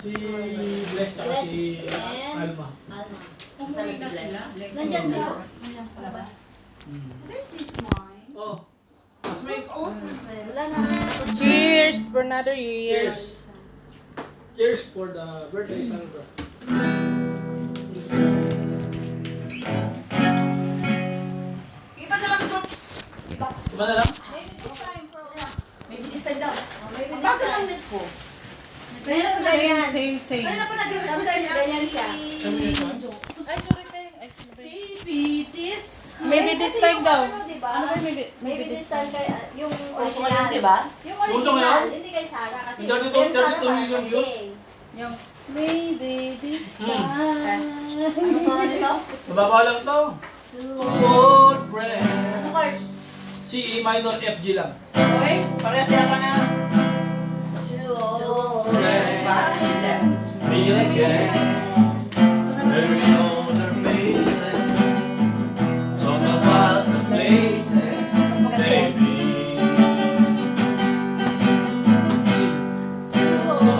Si Bless tsaka si Alma. Umuwi na sila. Nandyan siya. Palabas. This is mine. Oh. Mas may... Wala na. Cheers for another year. Cheers. Cheers for the birthday celebration. Iba na lang, Brooks. Iba. Iba na lang? Maybe this time, bro. Maybe this time daw. Maybe this Bago lang time. net ko. Meron na ganyan. Same. Meron pa nag-represent ganyan siya. Kami yun siya? Ay, sorry tayo. Ay, Baby, this. maybe this time daw. Ano, diba? Ano ba maybe Maybe this time kay yung Uso ngayon, diba? Yung Uso original, ngayon? hindi kay Sarah kasi. Yung 32 yung Sarah 32 million parang views? okay. Yung maybe this Hmm. time. Ano to, nito? Mababa lang to. Good friend. Ano cards? C, E minor, F, G lang. Okay, pareha ka na. Two. Friends. Meet again. There we know their faces. Talk about the places. Baby.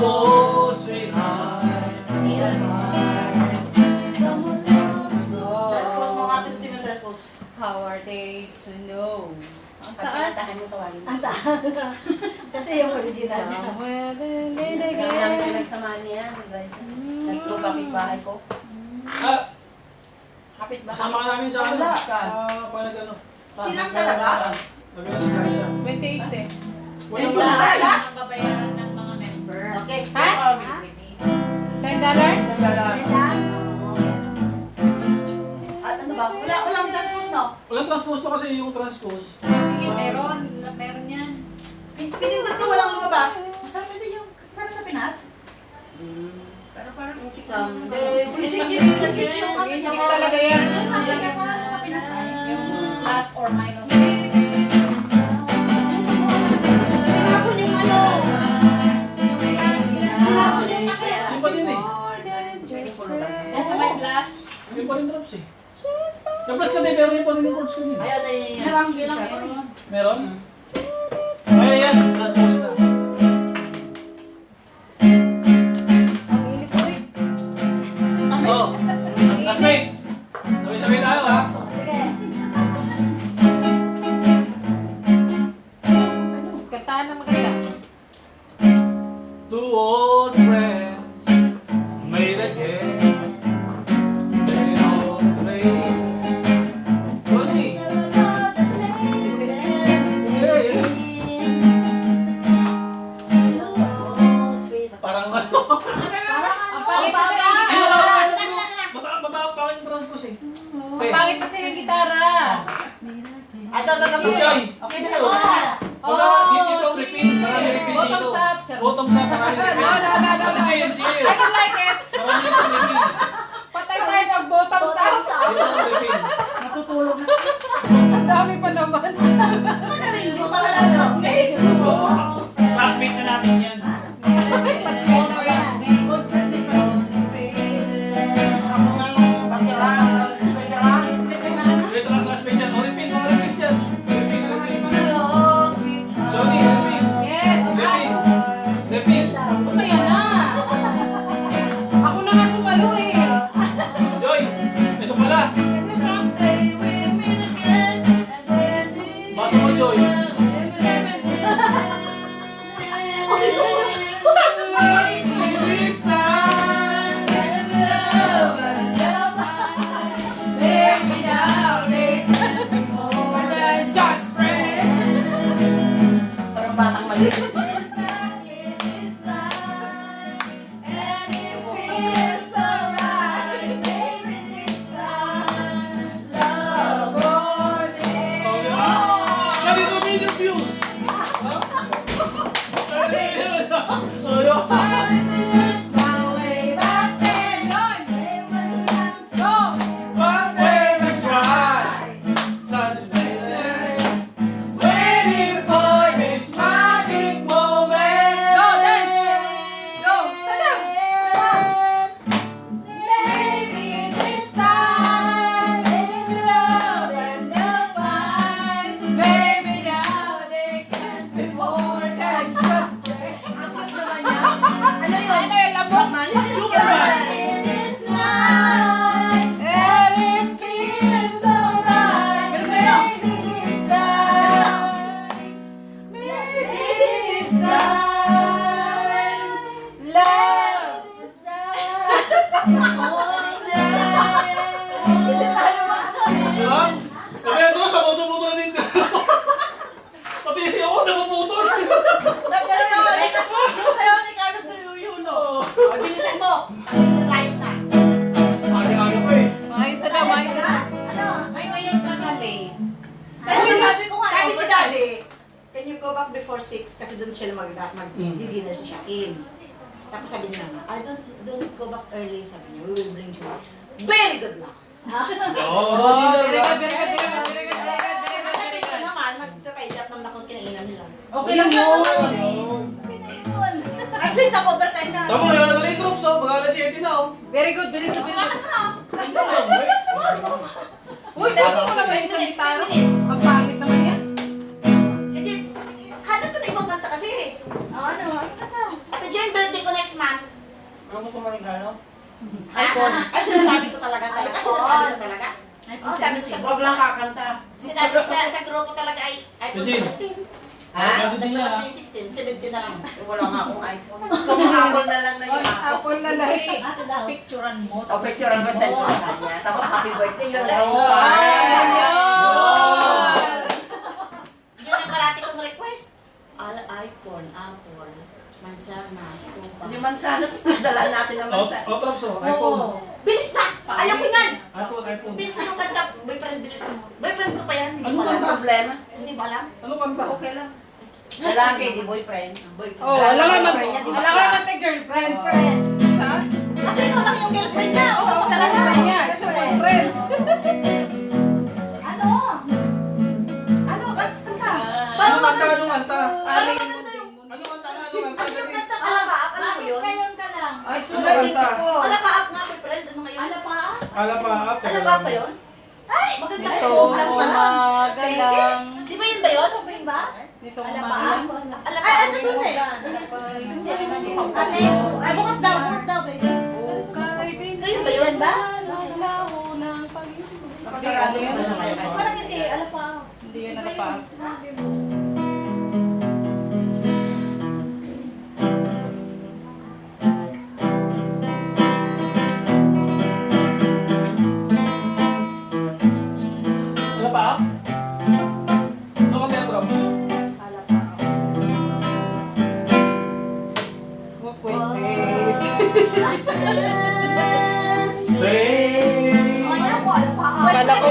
Oh, sweetheart. Transpose mo nga, pinutin mo yung transpose. How are they to know? Ang Pag taas. pinatahan mo, tawagin mo. Ang taas. Kasi yung original niya. Somewhere then Gamit ko again. nagsamahan niya, guys. Nagturo kapit-bahay ko. Ah, Kapit-bahay. kasama ka namin sa ano? Wala. Pag nag-ano? Silang talaga? Nag-subscribe siya. 28 eh. Wala Wala. ba? Wala. Ang babayaran ng mga member. Okay. Ha? $10? At ano ba? Walang transpose, no? Walang transpose to kasi yung transpose. Meron yan. Pinindot ko walang lumabas. Masarap din yung para sa Pinas. Pero parang Someday, we check yung kapit Check talaga yan. Sa Pinas ay. yung plus or minus. Tinapon yung ano. Tinapon yung sakit. Yung pa din eh. Yan sa may plus. Yung pa rin drops eh. Na-plus ka din, pero yung pa rin yung chords ko din. Ayaw na yun. Bilang ko rin. Meron? Kaya yan, transpose na. Oh, classmate! Sabay-sabay tayo ha. Sige. Kantahan na maganda. Two old friends made again. They know the place. Funny. Yeah. Parang ano? Ang pangit kasi ng gitara. Mababa yung transpose eh. Ang pangit kasi ng gitara. Enjoy! Okay na lang. Wala, dito repeat. Marami repeat dito. Bottoms up. Bottoms up, marami repeat. No. Ate Jay, yung I cheers. don't like it. Marami yung repeat. Patay tayo pag bottoms up. Dito ang repeat. Natutulog na. Ang dami pa naman. Hindi pala lang classmate. Classmate na natin yan. Pasmate na yan. Old classmate pa. Ako ngayon, bakirang, bakirang. Dito lang classmate yan. O repeat, o repeat yan. Repeat, repeat. Hello, sweetheart. Johnny, repeat. Yes. Repeat. Repeat. Ano kaya na? Sabog. Superman! And it feels so right. Maybe this time. Maybe this time. Love is Diba? Sabi na Dros, nabuto-buto na ninja. Pati si ako, napuputol. Pero yung sayo ni Carlos Yuno. O, bilisan mo. Ayos na. Ano pa eh. Maayos na daw, maayos na. Ano? Ngayon ka na late. Kaya sabi ko nga, sabi ni Daddy, can you go back before 6? Kasi doon sila mag-dinner sa Shakin. Tapos sabi niya na, don't go back early, sabi niya, we will bring you. Very good luck. Oo, Oh, dinner very ba? good, very good, very good, very good, very good, very good, Kasi very ito good. naman, mag-try up naman ako kinainan nila. Okay lang yun. At least ako overtime na. Tama, wala na rin Drops oh. Mag-alas 7 na oh. Very good, very good, very good. Ano ba? Uy, tayo ko naman yung isang gitara. Ang pangit naman yan. Sige, hanap ko na ibang kanta kasi. Ano kanta? Ate Jane, birthday ko next month. Ano gusto mo rin gano? iPhone. Ay, sinasabi ko talaga. Sinasabi ko talaga. Oh, sabi ko sa Huwag lang kakanta. Sinabi ko sa grupo talaga ay iPhone Eugene. 17. Ano din niya? Basta yung 16, 17 na lang. Wala nga akong iPhone. Apple na lang na Oh, yung Apple na lang. Ate daw. Picturean mo. O, picture ang send ko sa kanya. Tapos happy birthday yun. Oo. Ayan yun. Yun ang parati kong request. iPhone, Apple, mansanas, tupa. Hindi man sana dala natin naman Oh, sa... Drops oh. iPhone. Bilis na! Ayaw ko yan! iPhone. Bilis na yung kanta. Boyfriend, bilis mo. Boyfriend ko pa yan. Hindi Ano ko kanta? alam. Problema. Hindi ba alam? Ano kanta? Okay lang. Lalaki, di boyfriend. Boyfriend. Oh, alam nga naman. Boyfriend niya, di ba? Alam nga naman tayo girlfriend. Ha? Kasi ikaw lang yung girlfriend niya. Oo, Huwag ka alam mag-alala. niya. Siya boyfriend. Ano? Ano? Kanta? Ano kanta? Ano kanta? Ari. Ano kanta? Ano kanta? Ano yung kanta? Alapaap? Ano mo yun? ka lang. Ay, Ano sus. kanta? Alapaap nga, boyfriend. Ano ngayon? Alapaap. Alapaap pa yun? Ay, maganda Nito yun. Lang pala. umaga lang. Di ba yun ba yun? Nito umaga lang. Alapaap. Ay, ano susi? Ay, bukas daw, baby. Kayo ba yun ba? Ano yun? Parang hindi, Hindi yun nakapaak. Alapaap? Ano kanta yung Drops? Huwag pwede. Say. Kala ko